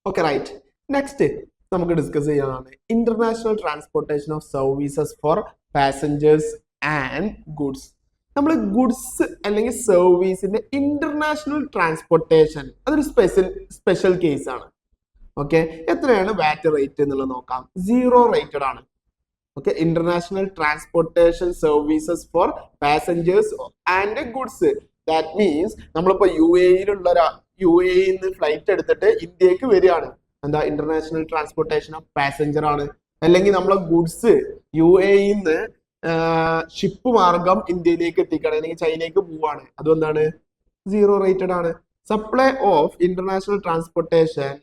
Okay right. Next നമുക്ക് discuss ചെയ്യാനാണ് international transportation of services for passengers and goods. നമ്മൾ goods അല്ലെങ്കിൽ സർവീസിന്റെ ഇന്റർനാഷണൽ ട്രാൻസ്പോർട്ടേഷൻ അതൊരു സ്പെഷ്യൽ കേസ് ആണ്. ഓക്കെ, എത്രയാണ് വാറ്റ് റേറ്റ് എന്നുള്ളത് നോക്കാം. 0 റേറ്റഡ് ആണ്. Okay, international transportation services for passengers and goods. That means നമ്മളിപ്പോ യു എയിൽ ഫ്ലൈറ്റ് എടുത്തിട്ട് ഇന്ത്യക്ക് വരികയാണ്. എന്താ ഇന്റർനാഷണൽ ട്രാൻസ്പോർട്ടേഷൻ ഓഫ് പാസഞ്ചർ ആണ്. അല്ലെങ്കിൽ നമ്മളെ ഗുഡ്സ് യു എന്ന് ഷിപ്പ് മാർഗം ഇന്ത്യയിലേക്ക് എത്തിക്കണം, അല്ലെങ്കിൽ ചൈനയ്ക്ക് പോവാണ്. അതുകൊണ്ടാണ് 0 റേറ്റഡ് ആണ്. Supply of international transportation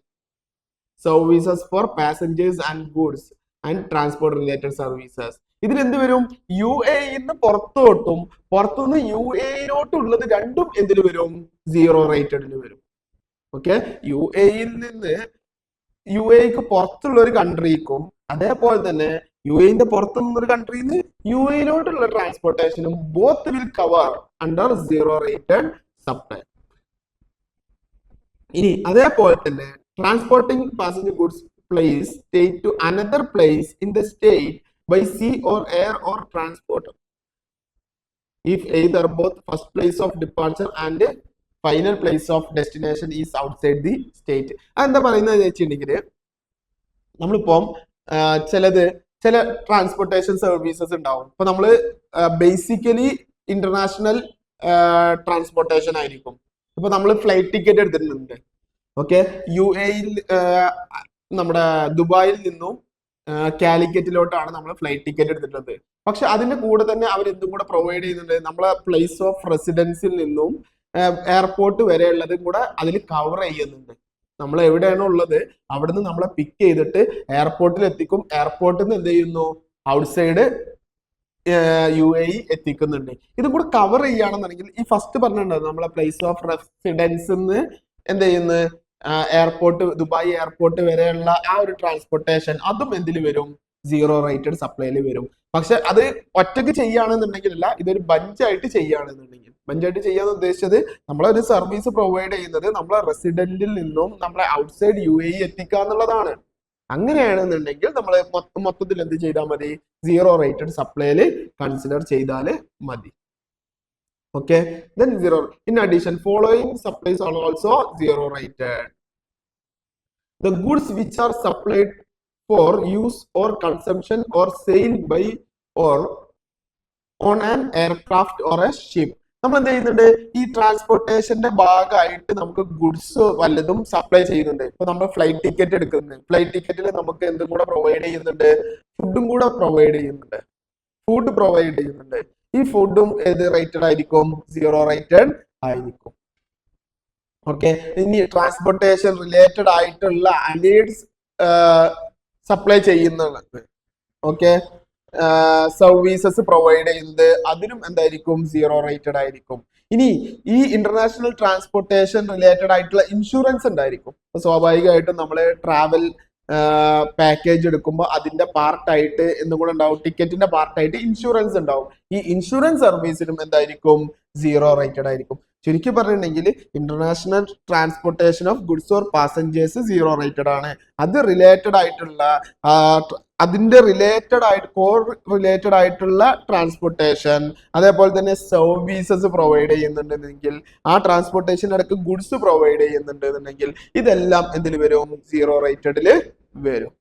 services for passengers and goods and transport related services. ഇതിൽ എന്ത് വരും? യു എന്ന് പുറത്തോട്ടും പുറത്തുനിന്ന് യു എയിലോട്ടുള്ളത് രണ്ടും എന്തിൽ വരും? 0 റേറ്റഡിൽ വരും. ഓക്കെ, യു എയിൽ നിന്ന് യു എക്ക് പുറത്തുള്ള ഒരു കൺട്രിക്കും അതേപോലെ തന്നെ യു എന്റെ പുറത്തു നിന്നൊരു കൺട്രിയിൽ നിന്ന് യു എയിലോട്ടുള്ള ട്രാൻസ്പോർട്ടേഷനും both will cover under 0 rated supply. ഇനി അതേപോലെ തന്നെ transporting passenger goods place state to another place in the state by sea or air or transport if either both first place of departure and final place of destination is outside the state. എന്താ പറയുന്നത് വെച്ചിട്ടുണ്ടെങ്കിൽ നമ്മളിപ്പം ചില transportation services ഉണ്ടാവും. ഇപ്പൊ നമ്മള് basically international transportation ആയിരിക്കും. ഇപ്പൊ നമ്മൾ ഫ്ലൈറ്റ് ടിക്കറ്റ് എടുത്തിട്ടുണ്ട്. ഓക്കെ, യു എയിൽ നമ്മുടെ ദുബായിൽ നിന്നും കാലിക്കറ്റിലോട്ടാണ് നമ്മൾ ഫ്ലൈറ്റ് ടിക്കറ്റ് എടുത്തിട്ടുള്ളത്. പക്ഷെ അതിന്റെ കൂടെ തന്നെ അവർ എന്തും കൂടെ പ്രൊവൈഡ് ചെയ്യുന്നുണ്ട്. നമ്മളെ പ്ലേസ് ഓഫ് റെസിഡൻസിൽ നിന്നും എയർപോർട്ട് വരെ ഉള്ളതും കൂടെ അതിൽ കവർ ചെയ്യുന്നുണ്ട്. നമ്മൾ എവിടെയാണോ ഉള്ളത് അവിടുന്ന് നമ്മളെ പിക്ക് ചെയ്തിട്ട് എയർപോർട്ടിൽ എത്തിക്കും. എയർപോർട്ടിൽ നിന്ന് എന്ത് ചെയ്യുന്നു? ഔട്ട്സൈഡ് യു എ എത്തിക്കുന്നുണ്ട്. ഇതും കൂടെ കവർ ചെയ്യുകയാണെന്നുണ്ടെങ്കിൽ ഈ ഫസ്റ്റ് പറഞ്ഞിട്ടുണ്ടായിരുന്നു നമ്മളെ പ്ലേസ് ഓഫ് റെസിഡൻസ് എന്ത് ചെയ്യുന്നു? എയർപോർട്ട് ദുബായ് എയർപോർട്ട് വരെയുള്ള ആ ഒരു ട്രാൻസ്പോർട്ടേഷൻ അതും എന്തിൽ വരും? 0 റേറ്റഡ് സപ്ലൈയിൽ വരും. പക്ഷെ അത് ഒറ്റക്ക് ചെയ്യുകയാണെന്നുണ്ടെങ്കിലല്ല, ഇതൊരു ബഞ്ചായിട്ട് ചെയ്യുകയാണെന്നുണ്ടെങ്കിൽ. ബഞ്ചായിട്ട് ചെയ്യാന്ന് ഉദ്ദേശിച്ചത് നമ്മളൊരു സർവീസ് പ്രൊവൈഡ് ചെയ്യുന്നത് നമ്മളെ റെസിഡന്റിൽ നിന്നും നമ്മളെ ഔട്ട്സൈഡ് യു എ എത്തിക്കുക എന്നുള്ളതാണ്. അങ്ങനെയാണെന്നുണ്ടെങ്കിൽ നമ്മൾ മൊത്തത്തിൽ എന്ത് ചെയ്താൽ മതി? 0 റേറ്റഡ് സപ്ലൈയിൽ കൺസിഡർ ചെയ്താൽ മതി. Okay, then 0. In addition, following supplies are also 0 rated. The goods which are supplied for use or consumption or sale by or on an aircraft or a ship. നമ്മൾ എന്ത് ചെയ്യുന്നുണ്ട്? ഈ ട്രാൻസ്പോർട്ടേഷന്റെ ഭാഗമായിട്ട് നമുക്ക് ഗുഡ്സ് വല്ലതും supply ചെയ്യുന്നുണ്ട്. ഇപ്പൊ നമ്മൾ ഫ്ലൈറ്റ് ടിക്കറ്റ് എടുക്കുന്നുണ്ട്. ഫ്ലൈറ്റ് ടിക്കറ്റിൽ നമുക്ക് എന്തും കൂടെ പ്രൊവൈഡ് ചെയ്യുന്നുണ്ട്? ഫുഡും കൂടെ പ്രൊവൈഡ് ചെയ്യുന്നുണ്ട്. ഫുഡ് പ്രൊവൈഡ് ചെയ്യുന്നുണ്ട്. ഈ ഫുഡും ഏത് റേറ്റഡ് ആയിരിക്കും? 0 റേറ്റഡ് ആയിരിക്കും. ഓക്കെ, ഇനി ട്രാൻസ്പോർട്ടേഷൻ റിലേറ്റഡ് ആയിട്ടുള്ള അലീഡ്സ് സപ്ലൈ ചെയ്യുന്നത്, ഓക്കെ, സർവീസസ് പ്രൊവൈഡ് ചെയ്യുന്നത് അതിനും എന്തായിരിക്കും? 0 റേറ്റഡ് ആയിരിക്കും. ഇനി ഈ ഇന്റർനാഷണൽ ട്രാൻസ്പോർട്ടേഷൻ റിലേറ്റഡ് ആയിട്ടുള്ള ഇൻഷുറൻസ് ഉണ്ടായിരിക്കും. സ്വാഭാവികമായിട്ടും നമ്മൾ ട്രാവൽ പാക്കേജ് എടുക്കുമ്പോൾ അതിന്റെ പാർട്ടായിട്ട് എന്തും കൂടെ ഉണ്ടാവും? ടിക്കറ്റിന്റെ പാർട്ടായിട്ട് ഇൻഷുറൻസ് ഉണ്ടാവും. ഈ ഇൻഷുറൻസ് സർവീസിനും എന്തായിരിക്കും? 0 റേറ്റഡ് ആയിരിക്കും. ചുരുക്കി പറഞ്ഞിട്ടുണ്ടെങ്കിൽ international transportation of goods or passengers 0 rated ആണ്. അത് റിലേറ്റഡ് ആയിട്ടുള്ള അതിന്റെ റിലേറ്റഡ് ആയിട്ടുള്ള ട്രാൻസ്പോർട്ടേഷൻ അതേപോലെ തന്നെ സർവീസസ് പ്രൊവൈഡ് ചെയ്യുന്നുണ്ടെങ്കിൽ ആ ട്രാൻസ്പോർട്ടേഷൻ ഇടയ്ക്ക് ഗുഡ്സ് പ്രൊവൈഡ് ചെയ്യുന്നുണ്ടെന്നുണ്ടെങ്കിൽ ഇതെല്ലാം എന്തിൽ വരും? 0 റേറ്റഡിൽ വരും.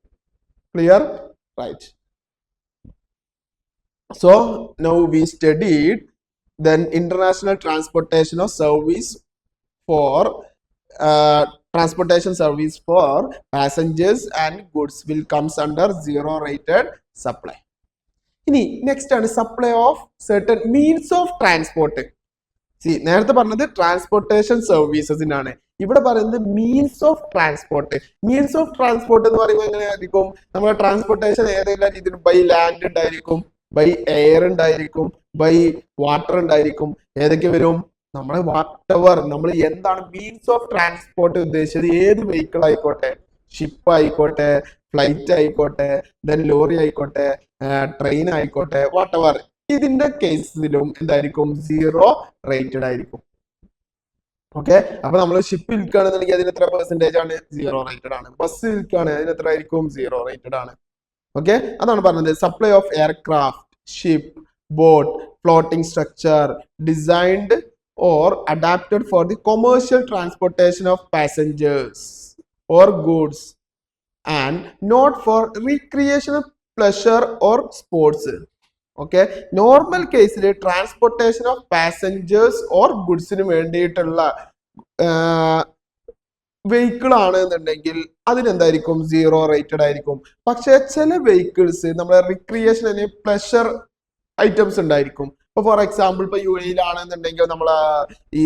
Clear? Right. So now we studied then international transportation of service for transportation service for passengers and goods will comes under 0 rated supply. ഇനി നെക്സ്റ്റ് ആണ് supply of certain means of transport. നേരത്തെ പറഞ്ഞത് transportation സർവീസസിനാണ്. ഇവിടെ പറയുന്നത് means of transport. Means of transport എന്ന് പറയുമ്പോൾ എങ്ങനെയായിരിക്കും? നമ്മുടെ ട്രാൻസ്പോർട്ടേഷൻ ഏതെല്ലാം രീതിയിൽ ബൈ ലാൻഡ് ഉണ്ടായിരിക്കും, ബൈ എയർ ഉണ്ടായിരിക്കും, ബൈ വാട്ടർ ഉണ്ടായിരിക്കും. ഏതൊക്കെ വരും? നമ്മളെ വാട്ടെവർ നമ്മൾ എന്താണ് മീൻസ് ഓഫ് ട്രാൻസ്പോർട്ട് ഉദ്ദേശിച്ചത്? ഏത് വെഹിക്കിൾ ആയിക്കോട്ടെ, ഷിപ്പ് ആയിക്കോട്ടെ, ഫ്ലൈറ്റ് ആയിക്കോട്ടെ, ദെൻ ലോറി ആയിക്കോട്ടെ, ട്രെയിൻ ആയിക്കോട്ടെ, വാട്ടെവർ. ഇതിന്റെ കേസിലും എന്തായിരിക്കും? 0 റേറ്റഡ് ആയിരിക്കും. ഓക്കെ, അപ്പൊ നമ്മൾ ഷിപ്പ് വിൽക്കുകയാണെന്നുണ്ടെങ്കിൽ അതിന് എത്ര പെർസെന്റേജ് ആണ്? 0 റേറ്റഡ് ആണ്. ബസ് വിൽക്കുകയാണ് അതിന് എത്ര ആയിരിക്കും? 0 റേറ്റഡ് ആണ്. ഓക്കെ, അതാണ് പറഞ്ഞത്. Supply of aircraft, ship, boat, floating structure designed or adapted for the commercial transportation of passengers or goods and not for recreational pleasure or sports. Okay, normal കേസിൽ transportation of passengers or ഗുഡ്സിന് വേണ്ടിയിട്ടുള്ള vehicle ആണ് എന്നുണ്ടെങ്കിൽ അതിനെന്തായിരിക്കും? 0 rated ആയിരിക്കും. പക്ഷെ ചില vehicles നമ്മളെ recreation അല്ലെങ്കിൽ pleasure items ഉണ്ടായിരിക്കും. ഇപ്പൊ ഫോർ എക്സാമ്പിൾ ഇപ്പൊ UAE ആണെന്നുണ്ടെങ്കിൽ നമ്മളെ ഈ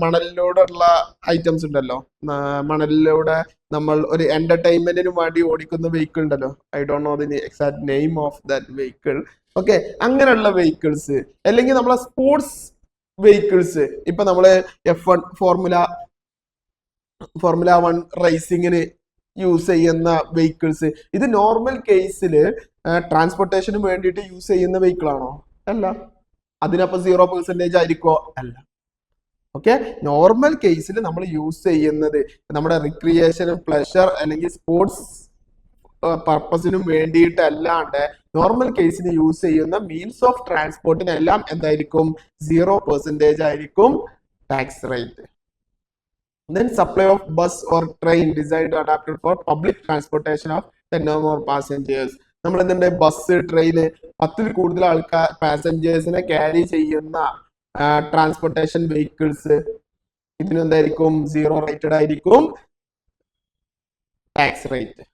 മണലിലൂടെ ഉള്ള ഐറ്റംസ് ഉണ്ടല്ലോ, മണലിലൂടെ നമ്മൾ ഒരു എന്റർടൈൻമെന്റിന് വേണ്ടി ഓടിക്കുന്ന വെഹിക്കിൾ ഉണ്ടല്ലോ, I don't know the exact name of that vehicle. Okay, അങ്ങനെയുള്ള വെഹിക്കിൾസ് അല്ലെങ്കിൽ നമ്മളെ സ്പോർട്സ് വെഹിക്കിൾസ്, ഇപ്പൊ നമ്മള് F1 ഫോർമുല 1 റേസിങ്ങിന് യൂസ് ചെയ്യുന്ന വെഹിക്കിൾസ്, ഇത് നോർമൽ കേസിൽ ട്രാൻസ്പോർട്ടേഷന് വേണ്ടിയിട്ട് യൂസ് ചെയ്യുന്ന വെഹിക്കിൾ ആണോ? അല്ല. അതിനപ്പോ 0% ആയിരിക്കോ? അല്ല. ഓക്കെ, നോർമൽ കേസിൽ നമ്മൾ യൂസ് ചെയ്യുന്നത് നമ്മുടെ റിക്രിയേഷനും പ്ലഷർ അല്ലെങ്കിൽ സ്പോർട്സ് പർപ്പസിനും വേണ്ടിയിട്ടല്ലാണ്ട് നോർമൽ കേസിന് യൂസ് ചെയ്യുന്ന മീൻസ് ഓഫ് ട്രാൻസ്പോർട്ടിനെല്ലാം എന്തായിരിക്കും? 0% ആയിരിക്കും tax rate. Then supply of bus or train designed or adapted for public transportation of 10 or more passengers. നമ്മൾ എന്തുണ്ട്? ബസ്, ട്രെയിന്, 10ൽ കൂടുതൽ ആൾക്കാർ പാസഞ്ചേഴ്സിനെ ക്യാരി ചെയ്യുന്ന ട്രാൻസ്പോർട്ടേഷൻ വെഹിക്കിൾസ് ഇതിനെന്തായിരിക്കും? 0 റേറ്റഡ് ആയിരിക്കും tax rate.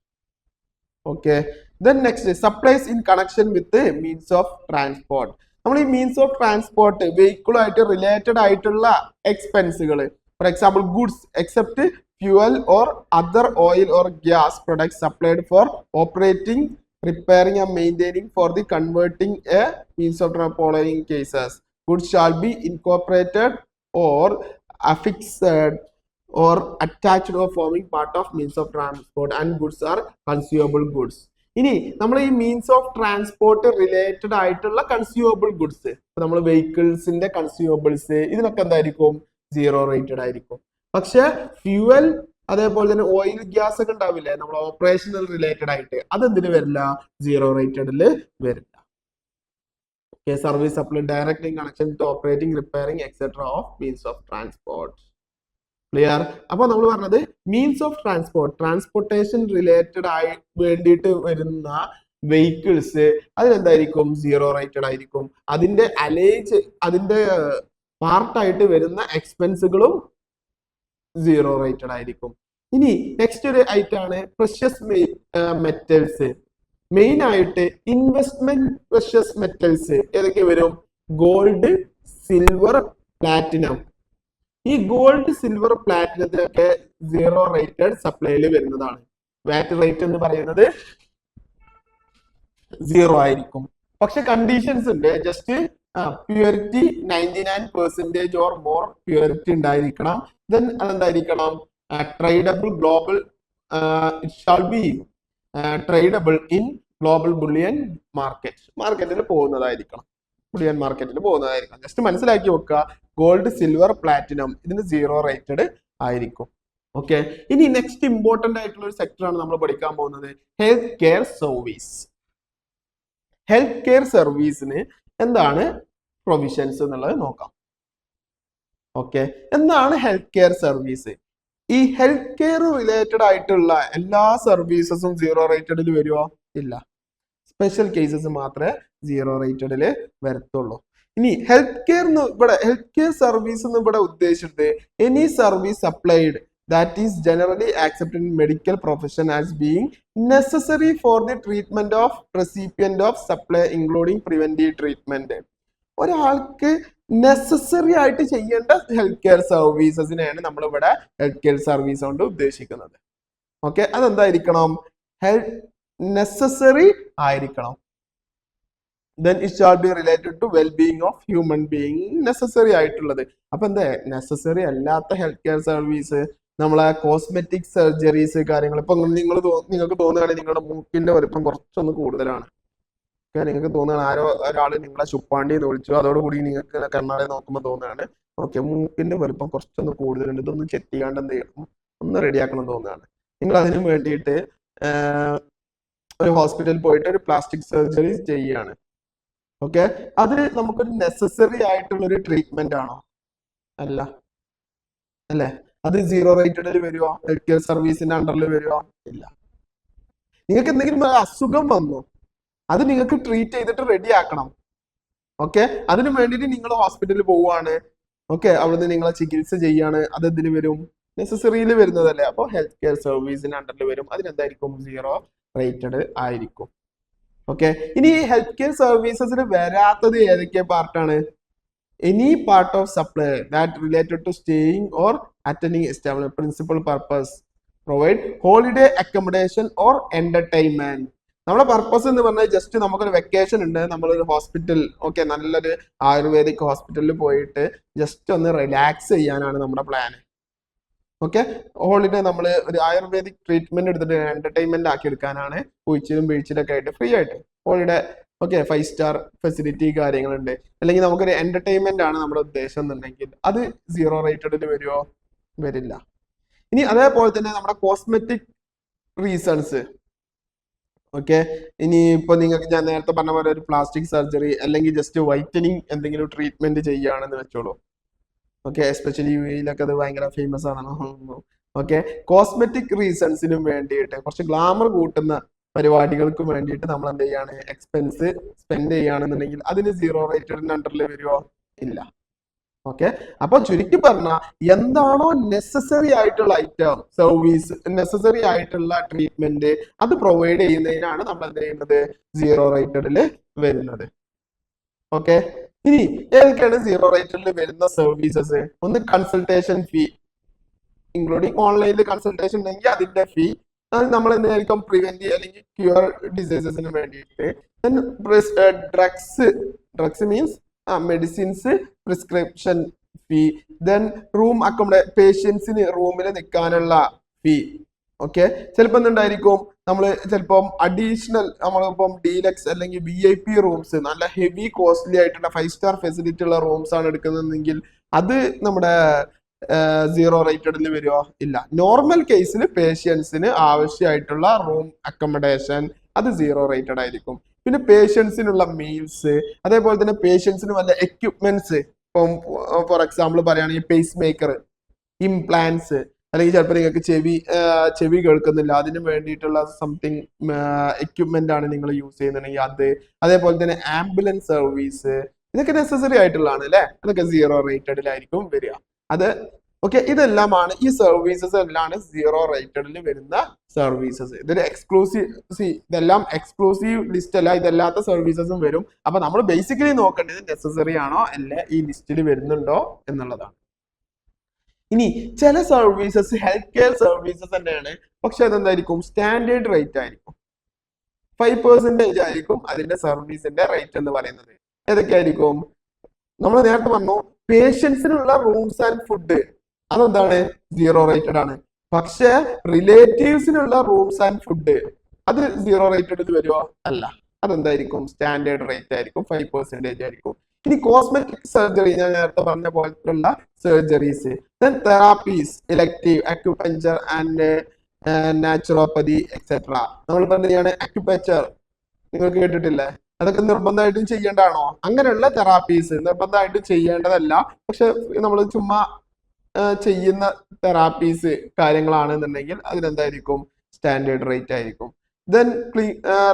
Okay, then next supplies in connection with the means of transport. നമ്മൾ ഈ means of transport വെഹിക്കിളുമായിട്ട് related ആയിട്ടുള്ള എക്സ്പെൻസുകൾ, for example goods except fuel or other oil or gas products supplied for operating, repairing and maintaining for the converting a means of following cases. Goods shall be incorporated or affixed or attached or forming part of means of transport and goods are consumable goods. ഇനി നമ്മൾ ഈ means of transport related ആയിട്ടുള്ള consumable goods, നമ്മൾ വെഹിക്കിൾസിന്റെ consumables ഇതിനൊക്കെ എന്തായിരിക്കും? 0 rated ആയിരിക്കും. പക്ഷെ fuel അതേപോലെ തന്നെ ഓയിൽ, ഗ്യാസ് ഒക്കെ ഉണ്ടാവില്ലേ നമ്മൾ ഓപ്പറേഷണൽ റിലേറ്റഡ് ആയിട്ട്, അതെന്തിനു വരില്ല? 0 റേറ്റഡില് വരില്ല. Okay, service supply direct in connection to operating, repairing etcetera of means of transport. Clear? അപ്പൊ നമ്മൾ പറഞ്ഞത് means of transport, transportation related ആയി വേണ്ടിയിട്ട് വരുന്ന വെഹിക്കിൾസ് അതിനെന്തായിരിക്കും? 0 റേറ്റഡ് ആയിരിക്കും. അതിന്റെ അലേജ്, അതിന്റെ പാർട്ടായിട്ട് വരുന്ന എക്സ്പെൻസുകളും 0 റേറ്റഡ് ആയിരിക്കും. ഇനി നെക്സ്റ്റ് ഒരു ഐറ്റം ആണ് പ്രഷ്യസ് മെറ്റൽസ്. മെയിൻ ആയിട്ട് ഇൻവെസ്റ്റ്മെന്റ് പ്രഷ്യസ് മെറ്റൽസ് ഏതൊക്കെ വരും? Gold, silver, platinum. ഈ ഗോൾഡ്, സിൽവർ, പ്ലാറ്റിനത്തിനൊക്കെ 0 റേറ്റഡ് സപ്ലൈയിൽ വരുന്നതാണ്. വാറ്റ് റേറ്റ് എന്ന് പറയുന്നത് 0 ആയിരിക്കും. പക്ഷെ കണ്ടീഷൻസ് ഉണ്ട്. Just purity 99% or more purity ഉണ്ടായിരിക്കണം. ദെൻ അതെന്തായിരിക്കണം? Tradable global, it shall be tradable in global bullion മാർക്കറ്റിൽ പോകുന്നതായിരിക്കണം. ബുള്ളിയൻ മാർക്കറ്റിൽ പോകുന്നതായിരിക്കണം. ജസ്റ്റ് മനസ്സിലാക്കി വെക്കുക. ഗോൾഡ്, സിൽവർ, പ്ലാറ്റിനം ഇതിന് 0 റേറ്റഡ് ആയിരിക്കും. ഓക്കെ, ഇനി നെക്സ്റ്റ് ഇമ്പോർട്ടന്റ് ആയിട്ടുള്ള ഒരു സെക്ടർ ആണ് നമ്മൾ പഠിക്കാൻ പോകുന്നത്, health care service. Health care സർവീസിന് എന്താണ് പ്രൊവിഷൻസ് എന്നുള്ളത് നോക്കാം. ഓക്കെ, എന്താണ് ഹെൽത്ത് കെയർ സർവീസ്? ഈ ഹെൽത്ത് കെയർ റിലേറ്റഡ് ആയിട്ടുള്ള എല്ലാ സർവീസസും 0 റേറ്റഡിൽ വരുമോ? ഇല്ല. സ്പെഷ്യൽ കേസസ് മാത്രമേ 0 റേറ്റഡിൽ വരത്തുള്ളൂ. ഇനി ഹെൽത്ത് കെയർ സർവീസ് എന്ന് ഇവിടെ ഉദ്ദേശിച്ചത് any service supplied that is generally accepted in medical profession as being necessary for the treatment of recipient of supply including preventive treatment. ഒരാൾക്ക് നെസസറി ആയിട്ട് ചെയ്യേണ്ട ഹെൽത്ത് കെയർ സർവീസസിനെയാണ് നമ്മൾ ഇവിടെ ഹെൽത്ത് കെയർ സർവീസ് കൊണ്ട് ഉദ്ദേശിക്കുന്നത്. ഓക്കെ, അതെന്തായിരിക്കണം? നെസസറി ആയിരിക്കണം. then it shall be related to well-being of human being. Necessary ആയിട്ടുള്ളത്. അപ്പൊ എന്താ നെസസറി അല്ലാത്ത ഹെൽത്ത് കെയർ സർവീസ്? നമ്മളെ കോസ്മെറ്റിക് സർജറീസ് കാര്യങ്ങൾ. ഇപ്പൊ നിങ്ങൾക്ക് തോന്നുകയാണെങ്കിൽ നിങ്ങളുടെ മൂക്കിന്റെ വലിപ്പം കുറച്ചൊന്ന് കൂടുതലാണ്, നിങ്ങൾക്ക് തോന്നുകയാണ് ആരോ ഒരാൾ നിങ്ങളെ ചുപ്പാണ്ടി എന്ന് വിളിച്ചു, അതോടുകൂടി നിങ്ങൾക്ക് കണ്ണാടി നോക്കുമ്പോൾ തോന്നുകയാണ് ഓക്കെ മൂക്കിന്റെ വലുപ്പം കുറച്ചൊന്ന് കൂടുതലുണ്ട്, ഇതൊന്ന് ചെക്ക് ചെയ്യാണ്ട് എന്ത് ചെയ്യണം, ഒന്ന് റെഡിയാക്കണം തോന്നുകയാണ്. നിങ്ങൾ അതിനു വേണ്ടിയിട്ട് ഒരു ഹോസ്പിറ്റലിൽ പോയിട്ട് ഒരു പ്ലാസ്റ്റിക് സർജറി ചെയ്യുകയാണ്. ഓക്കെ, അത് നമുക്കൊരു നെസസറി ആയിട്ടുള്ള ഒരു ട്രീറ്റ്മെന്റ് ആണോ? അല്ല അല്ലേ? അത് സീറോ റേറ്റഡിൽ വരുമോ? ഹെൽത്ത് കെയർ സർവീസിന്റെ അണ്ടറിൽ വരുമോ? ഇല്ല. നിങ്ങൾക്ക് എന്തെങ്കിലും അസുഖം വന്നു, അത് നിങ്ങൾക്ക് ട്രീറ്റ് ചെയ്തിട്ട് റെഡി ആക്കണം. ഓക്കെ, അതിനു വേണ്ടിയിട്ട് നിങ്ങൾ ഹോസ്പിറ്റലിൽ പോവുകയാണ്. ഓക്കെ, അവിടുന്ന് നിങ്ങളെ ചികിത്സ ചെയ്യാണ്. അത് എന്തിനു വരും? നെസസറിയിൽ വരുന്നതല്ലേ. അപ്പോൾ ഹെൽത്ത് കെയർ സർവീസിന് അണ്ടറിൽ വരും. അതിനെന്തായിരിക്കും? സീറോ റേറ്റഡ് ആയിരിക്കും. ഓക്കെ, ഇനി ഈ ഹെൽത്ത് കെയർ സർവീസസിന് വരാത്തത് ഏതൊക്കെ പാർട്ടാണ്? Any part of supply that related to staying or attending establishment principal purpose provide holiday accommodation or entertainment. നമ്മുടെ പർപ്പസ് എന്ന് പറഞ്ഞാൽ ജസ്റ്റ് നമുക്കൊരു വെക്കേഷൻ ഉണ്ട്, നമ്മളൊരു ഹോസ്പിറ്റൽ, ഓക്കെ, നല്ലൊരു ആയുർവേദിക് ഹോസ്പിറ്റലിൽ പോയിട്ട് ജസ്റ്റ് ഒന്ന് റിലാക്സ് ചെയ്യാനാണ് നമ്മുടെ പ്ലാൻ. ഓക്കെ, ഹോളിഡേ നമ്മൾ ഒരു ആയുർവേദിക് ട്രീറ്റ്മെന്റ് എടുത്തിട്ട് എന്റർടൈൻമെന്റ് ആക്കി എടുക്കാനാണ്. കുഴിച്ചിലും വീഴ്ചയിലൊക്കെ ആയിട്ട് ഫ്രീ ആയിട്ട് ഹോളിഡേ. ഓക്കെ, 5 സ്റ്റാർ ഫെസിലിറ്റി കാര്യങ്ങളുണ്ട്. അല്ലെങ്കിൽ നമുക്കൊരു എന്റർടൈൻമെന്റ് ആണ് നമ്മുടെ ഉദ്ദേശം എന്നുണ്ടെങ്കിൽ അത് സീറോ റേറ്റഡിൽ വരുമോ? വരില്ല. ഇനി അതേപോലെ തന്നെ നമ്മുടെ കോസ്മെറ്റിക് റീസൺസ്. ഓക്കെ, ഇനി ഇപ്പൊ നിങ്ങൾക്ക് ഞാൻ നേരത്തെ പറഞ്ഞ പോലെ ഒരു പ്ലാസ്റ്റിക് സർജറി അല്ലെങ്കിൽ ജസ്റ്റ് വൈറ്റനിങ് എന്തെങ്കിലും ട്രീറ്റ്മെന്റ് ചെയ്യുകയാണെന്ന് വെച്ചോളൂ. ഓക്കെ, എസ്പെഷ്യലി യുഎഇയിലൊക്കെ അത് ഭയങ്കര ഫേമസ് ആണെന്ന്. ഓക്കെ, കോസ്മെറ്റിക് റീസൺസിനും വേണ്ടിയിട്ട് കുറച്ച് ഗ്ലാമർ കൂട്ടുന്ന പരിപാടികൾക്ക് വേണ്ടിയിട്ട് നമ്മൾ എന്ത് ചെയ്യാണ്? എക്സ്പെൻസ് സ്പെൻഡ് ചെയ്യുകയാണെന്നുണ്ടെങ്കിൽ അതിന് സീറോ റേറ്റഡിന്റെ അണ്ടറിൽ വരുമോ? ഇല്ല. ഓക്കെ, അപ്പൊ ചുരുക്കി പറഞ്ഞാൽ എന്താണോ നെസസറി ആയിട്ടുള്ള ഐറ്റം, സർവീസ്, നെസസറി ആയിട്ടുള്ള ട്രീറ്റ്മെന്റ് അത് പ്രൊവൈഡ് ചെയ്യുന്നതിനാണ് നമ്മൾ എന്ത് ചെയ്യുന്നത്? സീറോ റേറ്റഡിൽ വരുന്നത്. ഓക്കെ, ഇനി ഏതൊക്കെയാണ് സീറോ റേറ്റഡിൽ വരുന്ന സർവീസസ്? ഒന്ന് കൺസൾട്ടേഷൻ ഫീ, ഇൻക്ലൂഡിങ് ഓൺലൈനിൽ കൺസൾട്ടേഷൻ ഉണ്ടെങ്കിൽ അതിന്റെ ഫീ. അത് നമ്മൾ എന്തായിരിക്കും? പ്രിവെന്റ് അല്ലെങ്കിൽ ക്യൂർ ഡിസീസസിന് വേണ്ടിയിട്ട്. ഡ്രഗ്സ് മീൻസ് മെഡിസിൻസ്, പ്രിസ്ക്രിപ്ഷൻ ഫീ. ദെൻ റൂം അക്കോമഡേഷൻ, പേഷ്യൻസിന് റൂമിൽ നിൽക്കാനുള്ള ഫീ. ഓക്കെ, ചിലപ്പോൾ എന്തുണ്ടായിരിക്കും? നമ്മൾ ചിലപ്പം അഡീഷണൽ നമ്മളിപ്പം ഡീലക്സ് അല്ലെങ്കിൽ VIP റൂംസ്, നല്ല ഹെവി കോസ്റ്റ്ലി ആയിട്ടുള്ള 5 സ്റ്റാർ ഫെസിലിറ്റി ഉള്ള റൂംസ് ആണ് എടുക്കുന്നതെങ്കിൽ അത് നമ്മുടെ സീറോ റേറ്റഡിൽ വരുമോ? ഇല്ല. നോർമൽ കേസിൽ പേഷ്യൻസിന് ആവശ്യമായിട്ടുള്ള റൂം അക്കോമഡേഷൻ അത് സീറോ റേറ്റഡ് ആയിരിക്കും. പിന്നെ പേഷ്യൻസിനുള്ള മീൽസ്, അതേപോലെ തന്നെ പേഷ്യൻസിന് വല്ല എക്യുപ്മെന്റ്സ്, ഇപ്പം ഫോർ എക്സാമ്പിൾ പറയുകയാണെങ്കിൽ പേസ് മേക്കർ, ഇംപ്ലാന്റ്സ്, അല്ലെങ്കിൽ ചിലപ്പോൾ നിങ്ങൾക്ക് ചെവി കേൾക്കുന്നില്ല, അതിന് വേണ്ടിയിട്ടുള്ള സംതിങ് എക്യുപ്മെന്റ് ആണ് നിങ്ങൾ യൂസ് ചെയ്യുന്നുണ്ടെങ്കിൽ അത്. അതേപോലെ തന്നെ ആംബുലൻസ് സർവീസ്, ഇതൊക്കെ നെസസറി ആയിട്ടുള്ളതാണ് അല്ലെ. അതൊക്കെ സീറോ റേറ്റഡിലായിരിക്കും വരിക. അത് ഓക്കെ, ഇതെല്ലാമാണ് ഈ സർവീസസ് എല്ലാം സീറോ റേറ്റഡിൽ വരുന്ന സർവീസസ്. ഇതൊരു ഇതെല്ലാം എക്സ്ക്ലൂസീവ് ലിസ്റ്റ് അല്ല, ഇതല്ലാത്ത സർവീസസും വരും. അപ്പൊ നമ്മൾ ബേസിക്കലി നോക്കേണ്ടത് നെസസറി ആണോ അല്ല ഈ ലിസ്റ്റിൽ വരുന്നുണ്ടോ എന്നുള്ളതാണ്. ഇനി ചില സർവീസസ് ഹെൽത്ത് കെയർ സർവീസസ് തന്നെയാണ്, പക്ഷെ അതെന്തായിരിക്കും? സ്റ്റാൻഡേർഡ് റേറ്റ് ആയിരിക്കും. 5% ആയിരിക്കും അതിന്റെ സർവീസിന്റെ റേറ്റ് എന്ന് പറയുന്നത്. ഏതൊക്കെയായിരിക്കും? നമ്മൾ നേരത്തെ പറഞ്ഞു പേഷ്യൻസിനുള്ള റൂംസ് ആൻഡ് ഫുഡ്, അതെന്താണ്? സീറോ റേറ്റഡ് ആണ്. പക്ഷെ റിലേറ്റീവ്സിനുള്ള റൂംസ് ആൻഡ് ഫുഡ് അത് സീറോ റേറ്റഡ് വരുമോ? അല്ല. അതെന്തായിരിക്കും? സ്റ്റാൻഡേർഡ് റേറ്റ് ആയിരിക്കും, 5% ആയിരിക്കും. ഇനി കോസ്മെറ്റിക് സർജറി, ഞാൻ നേരത്തെ പറഞ്ഞ പോലത്തുള്ള surgeries, then therapies, elective, acupuncture and naturopathy etcetera. നമ്മൾ പറഞ്ഞാണ് അക്യുപഞ്ചർ, നിങ്ങൾ കേട്ടിട്ടില്ലേ? അതൊക്കെ നിർബന്ധമായിട്ടും ചെയ്യേണ്ടതാണോ? അങ്ങനെയുള്ള തെറാപ്പീസ് നിർബന്ധമായിട്ടും ചെയ്യേണ്ടതല്ല, പക്ഷെ നമ്മൾ ചുമ്മാ ചെയ്യുന്ന തെറാപ്പീസ് കാര്യങ്ങളാണെന്നുണ്ടെങ്കിൽ അതിനെന്തായിരിക്കും? സ്റ്റാൻഡേർഡ് റേറ്റ് ആയിരിക്കും. Then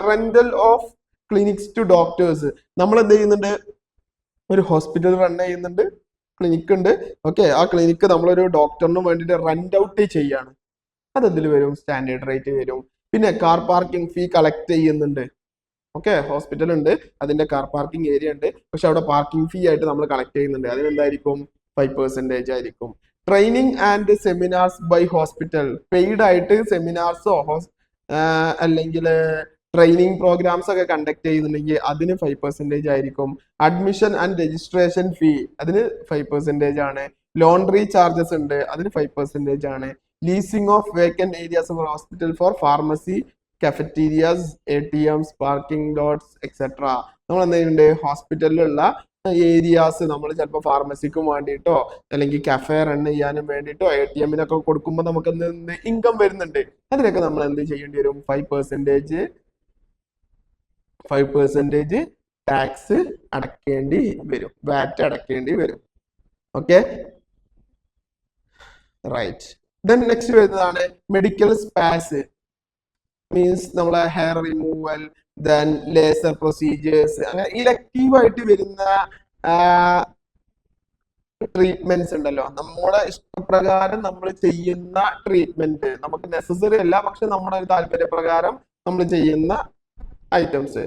rental of clinics to doctors, നമ്മൾ എന്ത് ചെയ്യുന്നുണ്ട്? ഒരു ഹോസ്പിറ്റൽ റൺ ചെയ്യുന്നുണ്ട്, ക്ലിനിക്ക് ഉണ്ട്. ഓക്കെ, ആ ക്ലിനിക്ക് നമ്മളൊരു ഡോക്ടറിന് വേണ്ടിയിട്ട് റെന്റ് ഔട്ട് ചെയ്യാണ്, അതെന്തിൽ വരും? സ്റ്റാൻഡേർഡ് റേറ്റ് വരും. പിന്നെ കാർ പാർക്കിംഗ് ഫീ കളക്ട് ചെയ്യുന്നുണ്ട്. ഓക്കെ, ഹോസ്പിറ്റൽ ഉണ്ട്, അതിന്റെ കാർ പാർക്കിംഗ് ഏരിയ ഉണ്ട്, പക്ഷെ അവിടെ പാർക്കിംഗ് ഫീ ആയിട്ട് നമ്മൾ കളക്ട് ചെയ്യുന്നുണ്ട്, അതിനെന്തായിരിക്കും? 5% ആയിരിക്കും. Training and seminars by hospital, paid ആയിട്ട് സെമിനാർസോ അല്ലെങ്കിൽ ട്രെയിനിങ് പ്രോഗ്രാംസ് ഒക്കെ കണ്ടക്ട് ചെയ്യുന്നുണ്ടെങ്കിൽ അതിന് 5% ആയിരിക്കും. അഡ്മിഷൻ ആൻഡ് രജിസ്ട്രേഷൻ ഫീ അതിന് 5% ആണ്. ലോണ്ടറി ചാർജസ് ഉണ്ട്, അതിന് 5% ആണ്. Leasing of vacant areas for hospital for pharmacy cafeterias, ATMs, parking lots, etc. നമ്മൾ എന്ത് ചെയ്യുന്നുണ്ട്, ഹോസ്പിറ്റലിലുള്ള ഏരിയാസ് നമ്മൾ ചിലപ്പോൾ ഫാർമസിക്കും വേണ്ടിയിട്ടോ അല്ലെങ്കിൽ കഫേ റൺ ചെയ്യാനും വേണ്ടിയിട്ടോ ATM-നൊക്കെ കൊടുക്കുമ്പോൾ നമുക്ക് എന്ത് ഇൻകം വരുന്നുണ്ട്. അതിനൊക്കെ നമ്മൾ എന്ത് ചെയ്യേണ്ടി വരും, 5% ടാക്സ് അടക്കേണ്ടി വരും, വാറ്റ് അടക്കേണ്ടി വരും. Okay, right. ദെൻ നെക്സ്റ്റ് വരുന്നതാണ് മെഡിക്കൽ സ്പാസ്. മീൻസ് നമ്മളെ hair removal, then laser procedures, അങ്ങനെ ഇലക്റ്റീവ് ആയിട്ട് വരുന്ന ട്രീറ്റ്മെന്റ്സ് ഉണ്ടല്ലോ, നമ്മുടെ ഇഷ്ടപ്രകാരം നമ്മൾ ചെയ്യുന്ന ട്രീറ്റ്മെന്റ്, നമുക്ക് നെസസറി അല്ല പക്ഷെ നമ്മുടെ ഒരു താല്പര്യപ്രകാരം നമ്മൾ ചെയ്യുന്ന ഐറ്റംസ്,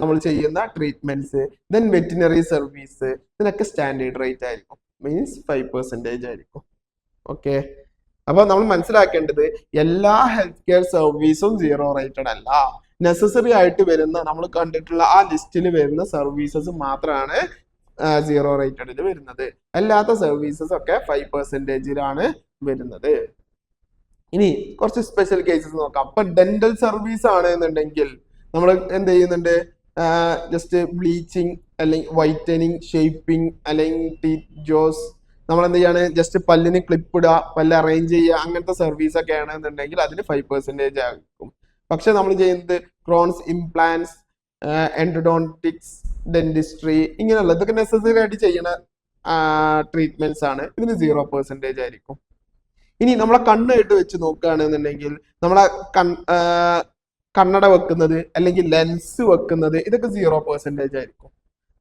നമ്മൾ ചെയ്യുന്ന ട്രീറ്റ്മെന്റ്സ്. ദെൻ വെറ്റിനറി സർവീസ്, ഇതിനൊക്കെ സ്റ്റാൻഡേർഡ് റേറ്റ് ആയിരിക്കും, മീൻസ് 5% ആയിരിക്കും. ഓക്കെ, അപ്പൊ നമ്മൾ മനസ്സിലാക്കേണ്ടത് എല്ലാ ഹെൽത്ത് കെയർ സർവീസും 0 റേറ്റഡ് അല്ല. നെസസറി ആയിട്ട് വരുന്ന നമ്മൾ കണ്ടിട്ടുള്ള ആ ലിസ്റ്റിൽ വരുന്ന സർവീസസ് മാത്രമാണ് 0 റേറ്റഡിൽ വരുന്നത്. അല്ലാത്ത സർവീസസ് ഒക്കെ 5%-ലാണ് വരുന്നത്. ഇനി കുറച്ച് സ്പെഷ്യൽ കേസസ് നോക്കാം. അപ്പൊ ഡെന്റൽ സർവീസ് ആണ് എന്നുണ്ടെങ്കിൽ നമ്മൾ എന്ത് ചെയ്യുന്നുണ്ട്, ജസ്റ്റ് ബ്ലീച്ചിങ് അല്ലെങ്കിൽ വൈറ്റനിങ്, ഷേപ്പിംഗ് അല്ലെങ്കിൽ ടീത്ത് ജോസ്, നമ്മൾ എന്ത് ചെയ്യാണ്, ജസ്റ്റ് പല്ലിന് ക്ലിപ്പ് ഇടുക, പല്ല് അറേഞ്ച് ചെയ്യുക, അങ്ങനത്തെ സർവീസ് ഒക്കെ ആണെന്നുണ്ടെങ്കിൽ അതിന് 5% ആയിരിക്കും. പക്ഷെ നമ്മൾ ചെയ്യുന്നത് ക്രോൺസ് ഇംപ്ലാന്റ്സ്, എൻഡോഡോണ്ടിക്സ്, ഡെന്റിസ്ട്രി, ഇങ്ങനെയുള്ള ഇതൊക്കെ നെസസറി ആയിട്ട് ചെയ്യുന്ന ട്രീറ്റ്മെന്റ്സ് ആണ്, ഇതിന് 0% ആയിരിക്കും. ഇനി നമ്മളെ കണ്ണായിട്ട് വെച്ച് നോക്കുകയാണെന്നുണ്ടെങ്കിൽ നമ്മളെ കണ്ണട വെക്കുന്നത് അല്ലെങ്കിൽ ലെൻസ് വെക്കുന്നത്, ഇതൊക്കെ 0% ആയിരിക്കും.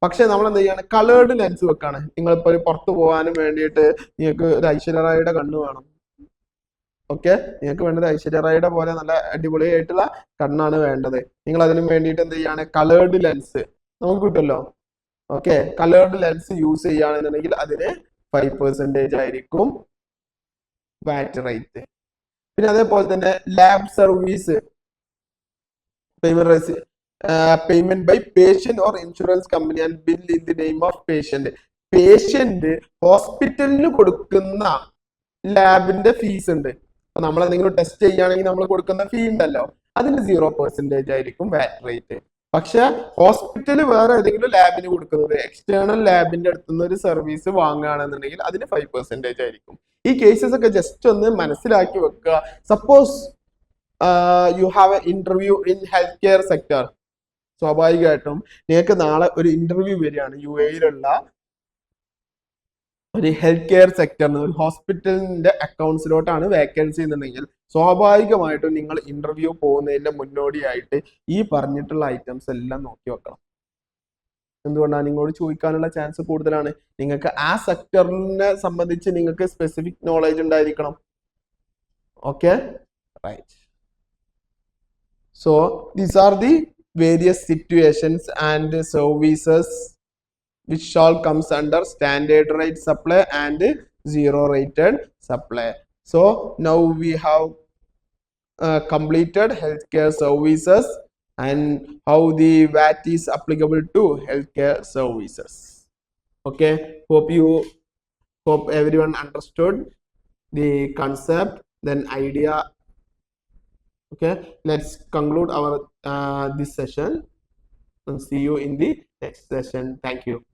പക്ഷെ നമ്മൾ എന്ത് ചെയ്യാണ്, കളേർഡ് ലെൻസ് വെക്കാണ്. നിങ്ങളിപ്പോ പുറത്തു പോകാനും വേണ്ടിയിട്ട് നിങ്ങൾക്ക് ഒരു ഐശ്വര്യറായുടെ കണ്ണ് വേണം. ഓക്കെ, നിങ്ങൾക്ക് വേണ്ടത് ഐശ്വര്യറായുടെ പോലെ നല്ല അടിപൊളിയായിട്ടുള്ള കണ്ണാണ് വേണ്ടത്. നിങ്ങൾ അതിന് വേണ്ടിയിട്ട് എന്ത് ചെയ്യാണ്, കളേർഡ് ലെൻസ് നമുക്ക് കിട്ടുമല്ലോ. ഓക്കെ, കളേർഡ് ലെൻസ് യൂസ് ചെയ്യുകയാണെന്നുണ്ടെങ്കിൽ അതിന് 5% ആയിരിക്കും വാറ്റ് റേറ്റ്. പിന്നെ അതേപോലെ തന്നെ lab service, payment by patient or insurance company and bill in the name of patient. Patient ഹോസ്പിറ്റലിന് കൊടുക്കുന്ന ലാബിന്റെ ഫീസ് ഉണ്ട്. അപ്പൊ നമ്മൾ എന്തെങ്കിലും ടെസ്റ്റ് ചെയ്യുകയാണെങ്കിൽ നമ്മൾ കൊടുക്കുന്ന ഫീ ഉണ്ടല്ലോ, അതിന് 0% ആയിരിക്കും വാറ്റ് റേറ്റ്. പക്ഷെ ഹോസ്പിറ്റല് വേറെ ഏതെങ്കിലും ലാബിന് കൊടുക്കുന്നത്, എക്സ്റ്റേണൽ ലാബിന്റെ അടുത്തുനിന്ന് ഒരു സർവീസ് വാങ്ങുകയാണെന്നുണ്ടെങ്കിൽ അതിന് 5% ആയിരിക്കും. ഈ കേസസ് ഒക്കെ ജസ്റ്റ് ഒന്ന് മനസ്സിലാക്കി വെക്കുക. Suppose you have A interview in health care sector. സ്വാഭാവികമായിട്ടും നിങ്ങൾക്ക് നാളെ ഒരു ഇന്റർവ്യൂ വരികയാണ്, UAE-യിലുള്ള ഒരു ഹെൽത്ത് കെയർ സെക്ടറിന്, ഒരു ഹോസ്പിറ്റലിന്റെ അക്കൗണ്ട്സിലോട്ടാണ് വേക്കൻസി എന്നുണ്ടെങ്കിൽ സ്വാഭാവികമായിട്ടും നിങ്ങൾ ഇന്റർവ്യൂ പോകുന്നതിന്റെ മുന്നോടിയായിട്ട് ഈ പറഞ്ഞിട്ടുള്ള ഐറ്റംസ് എല്ലാം നോക്കി വെക്കണം. എന്തുകൊണ്ടാണ്, നിങ്ങളോട് ചോദിക്കാനുള്ള ചാൻസ് കൂടുതലാണ്. നിങ്ങൾക്ക് ആ സെക്ടറിനെ സംബന്ധിച്ച് നിങ്ങൾക്ക് സ്പെസിഫിക് നോളേജ് ഉണ്ടായിരിക്കണം. Okay, right. So these are the various situations and services which all comes under standard rate supply and 0 rated supply. So now we have completed healthcare services and how the VAT is applicable to healthcare services. Okay, hope everyone understood the concept, then idea. Okay, let's conclude our this session and see you in the next session. Thank you.